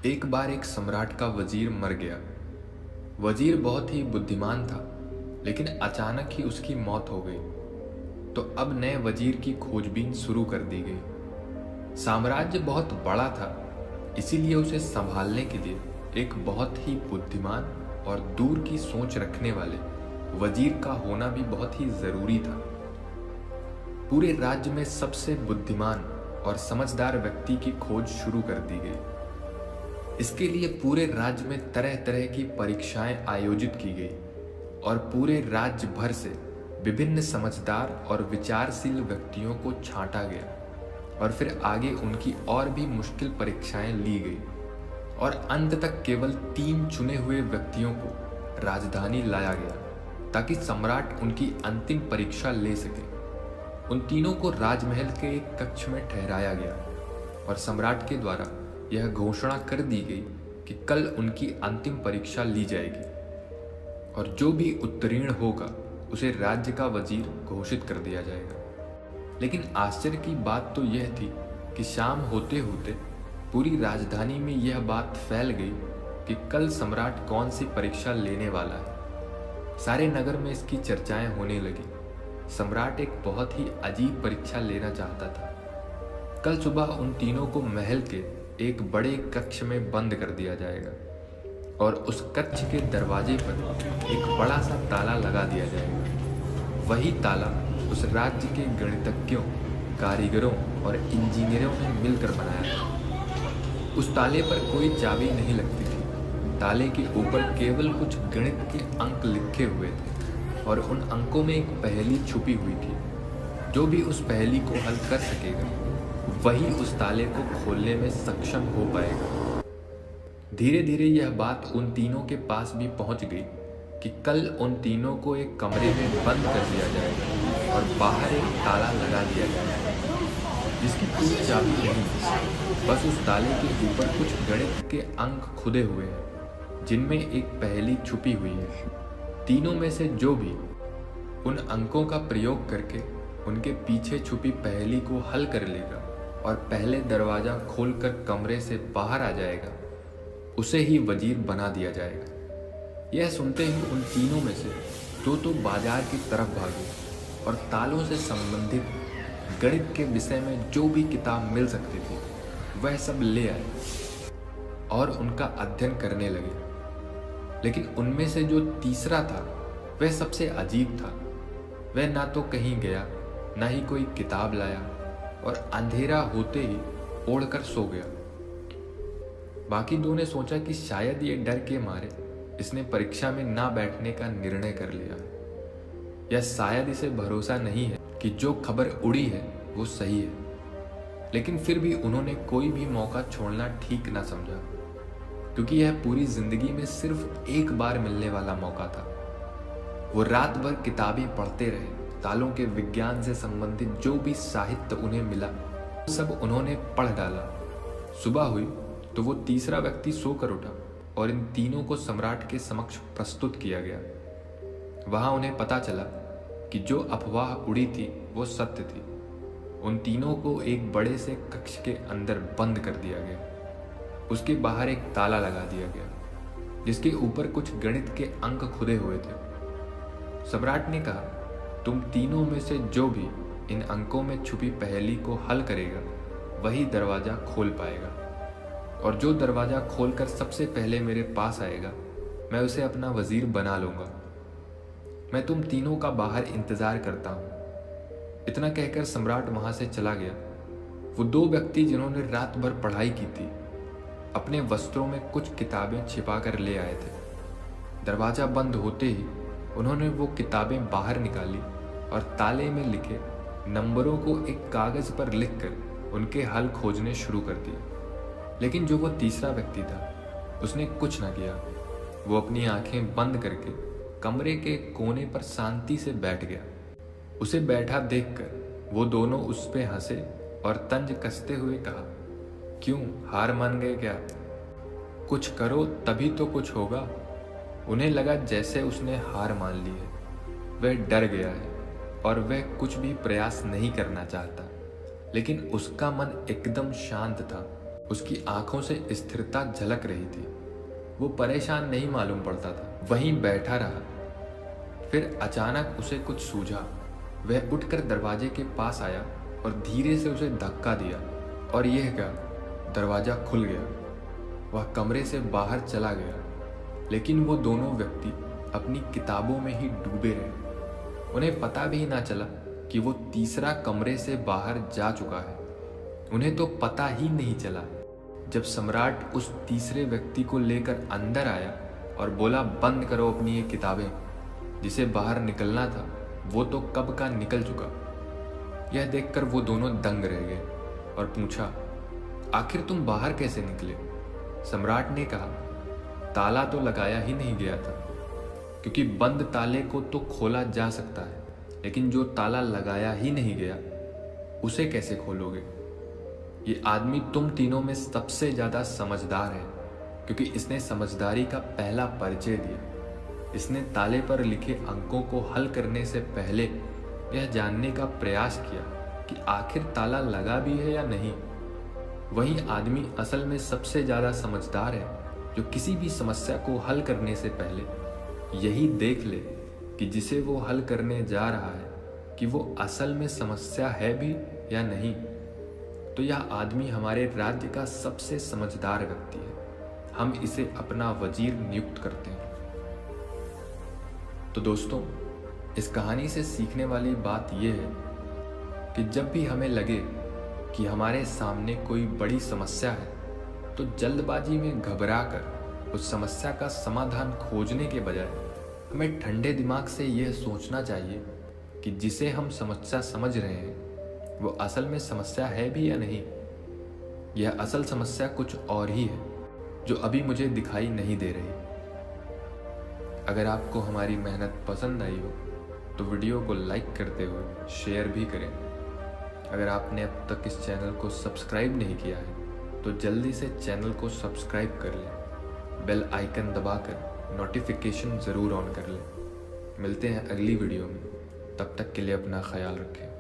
एक बार एक सम्राट का वजीर मर गया। वजीर बहुत ही बुद्धिमान था, लेकिन अचानक ही उसकी मौत हो गई। तो अब नए वजीर की खोजबीन शुरू कर दी गई। साम्राज्य बहुत बड़ा था, इसीलिए उसे संभालने के लिए एक बहुत ही बुद्धिमान और दूर की सोच रखने वाले वजीर का होना भी बहुत ही जरूरी था। पूरे राज्य में सबसे बुद्धिमान और समझदार व्यक्ति की खोज शुरू कर दी गई। इसके लिए पूरे राज्य में तरह तरह की परीक्षाएं आयोजित की गई और पूरे राज्य भर से विभिन्न समझदार और विचारशील व्यक्तियों को छांटा गया और फिर आगे उनकी और भी मुश्किल परीक्षाएं ली गई और अंत तक केवल 3 चुने हुए व्यक्तियों को राजधानी लाया गया ताकि सम्राट उनकी अंतिम परीक्षा ले सके। उन तीनों को राजमहल के एक कक्ष में ठहराया गया और सम्राट के द्वारा यह घोषणा कर दी गई कि कल उनकी अंतिम परीक्षा ली जाएगी और जो भी उत्तीर्ण होगा उसे राज्य का वजीर घोषित कर दिया जाएगा। लेकिन आश्चर्य की बात तो यह थी कि शाम होते होते पूरी राजधानी में यह बात फैल गई कि कल सम्राट कौन सी परीक्षा लेने वाला है। सारे नगर में इसकी चर्चाएं होने लगी। सम्राट एक बहुत ही अजीब परीक्षा लेना चाहता था। कल सुबह उन तीनों को महल के एक बड़े कक्ष में बंद कर दिया जाएगा और उस कक्ष के दरवाजे पर एक बड़ा सा ताला लगा दिया जाएगा। वही ताला उस राज्य के गणितज्ञों, कारीगरों और इंजीनियरों ने मिलकर बनाया था। उस ताले पर कोई चाबी नहीं लगती थी। ताले के ऊपर केवल कुछ गणित के अंक लिखे हुए थे और उन अंकों में एक पहेली छुपी हुई थी। जो भी उस पहेली को हल कर सकेगा वही उस ताले को खोलने में सक्षम हो पाएगा। धीरे धीरे यह बात उन तीनों के पास भी पहुंच गई कि कल उन तीनों को एक कमरे में बंद कर दिया जाएगा और बाहर एक ताला लगा दिया जाएगा जिसकी कोई चाबी नहीं, बस उस ताले के ऊपर कुछ गणित के अंक खुदे हुए हैं जिनमें एक पहेली छुपी हुई है। तीनों में से जो भी उन अंकों का प्रयोग करके उनके पीछे छुपी पहेली को हल कर लेगा और पहले दरवाजा खोलकर कमरे से बाहर आ जाएगा, उसे ही वजीर बना दिया जाएगा। यह सुनते ही उन तीनों में से दो तो बाजार की तरफ भागे और तालों से संबंधित गणित के विषय में जो भी किताब मिल सकती थी वह सब ले आए और उनका अध्ययन करने लगे। लेकिन उनमें से जो तीसरा था वह सबसे अजीब था। वह ना तो कहीं गया, ना ही कोई किताब लाया और अंधेरा होते ही ओढ़कर सो गया। बाकी दो ने सोचा कि शायद ये डर के मारे इसने परीक्षा में ना बैठने का निर्णय कर लिया है, या शायद इसे भरोसा नहीं है कि जो खबर उड़ी है वो सही है। लेकिन फिर भी उन्होंने कोई भी मौका छोड़ना ठीक ना समझा, क्योंकि यह पूरी जिंदगी में सिर्फ एक बार मिलने वाला मौका था। वो रात भर किताबें पढ़ते रहे। तालों के विज्ञान से संबंधित जो भी साहित्य उन्हें मिला सब उन्होंने पढ़ डाला। सुबह हुई तो वो तीसरा व्यक्ति सोकर उठा और इन तीनों को सम्राट के समक्ष प्रस्तुत किया गया। वहां उन्हें पता चला कि जो अफवाह उड़ी थी वो सत्य थी। उन तीनों को एक बड़े से कक्ष के अंदर बंद कर दिया गया। उसके बाहर एक ताला लगा दिया गया जिसके ऊपर कुछ गणित के अंक खुदे हुए थे। सम्राट ने कहा, तुम तीनों में से जो भी इन अंकों में छुपी पहेली को हल करेगा वही दरवाजा खोल पाएगा, और जो दरवाजा खोलकर सबसे पहले मेरे पास आएगा मैं उसे अपना वजीर बना लूंगा। मैं तुम तीनों का बाहर इंतजार करता हूं। इतना कहकर सम्राट वहां से चला गया। वो दो व्यक्ति जिन्होंने रात भर पढ़ाई की थी अपने वस्त्रों में कुछ किताबें छिपा कर ले आए थे। दरवाजा बंद होते ही उन्होंने वो किताबें बाहर निकाली और ताले में लिखे नंबरों को एक कागज पर लिखकर उनके हल खोजने शुरू कर दिए। लेकिन जो वो तीसरा व्यक्ति था उसने कुछ न किया। वो अपनी आंखें बंद करके कमरे के कोने पर शांति से बैठ गया। उसे बैठा देखकर वो दोनों उस पे हंसे और तंज कसते हुए कहा, क्यों, हार मान गए क्या? कुछ करो तभी तो कुछ होगा। उन्हें लगा जैसे उसने हार मान ली है। वह डर गया है और वह कुछ भी प्रयास नहीं करना चाहता, लेकिन उसका मन एकदम शांत था। उसकी आंखों से स्थिरता झलक रही थी। वो परेशान नहीं मालूम पड़ता था, वहीं बैठा रहा। फिर अचानक उसे कुछ सूझा। वह उठकर दरवाजे के पास आया और धीरे से उसे धक्का दिया, और यह क्या, दरवाजा खुल गया। वह कमरे से बाहर चला गया, लेकिन वो दोनों व्यक्ति अपनी किताबों में ही डूबे रहे। उन्हें पता भी ना चला कि वो तीसरा कमरे से बाहर जा चुका है। उन्हें तो पता ही नहीं चला। जब सम्राट उस तीसरे व्यक्ति को लेकर अंदर आया और बोला, बंद करो अपनी ये किताबें, जिसे बाहर निकलना था वो तो कब का निकल चुका। यह देखकर वो दोनों दंग रह गए और पूछा, आखिर तुम बाहर कैसे निकले? सम्राट ने कहा, ताला तो लगाया ही नहीं गया था, क्योंकि बंद ताले को तो खोला जा सकता है, लेकिन जो ताला लगाया ही नहीं गया उसे कैसे खोलोगे? ये आदमी तुम तीनों में सबसे ज्यादा समझदार है, क्योंकि इसने समझदारी का पहला परिचय दिया। इसने ताले पर लिखे अंकों को हल करने से पहले यह जानने का प्रयास किया कि आखिर ताला लगा भी है या नहीं। वही आदमी असल में सबसे ज्यादा समझदार है, जो किसी भी समस्या को हल करने से पहले यही देख ले कि जिसे वो हल करने जा रहा है कि वो असल में समस्या है भी या नहीं। तो यह आदमी हमारे राज्य का सबसे समझदार व्यक्ति है। हम इसे अपना वजीर नियुक्त करते हैं। तो दोस्तों, इस कहानी से सीखने वाली बात यह है कि जब भी हमें लगे कि हमारे सामने कोई बड़ी समस्या है, तो जल्दबाजी में घबराकर उस समस्या का समाधान खोजने के बजाय हमें ठंडे दिमाग से यह सोचना चाहिए कि जिसे हम समस्या समझ रहे हैं वो असल में समस्या है भी या नहीं। यह असल समस्या कुछ और ही है, जो अभी मुझे दिखाई नहीं दे रही। अगर आपको हमारी मेहनत पसंद आई हो तो वीडियो को लाइक करते हुए शेयर भी करें। अगर आपने अब तक इस चैनल को सब्सक्राइब नहीं किया है तो जल्दी से चैनल को सब्सक्राइब कर लें। बेल आइकन दबाकर नोटिफिकेशन ज़रूर ऑन कर लें। मिलते हैं अगली वीडियो में, तब तक के लिए अपना ख्याल रखें।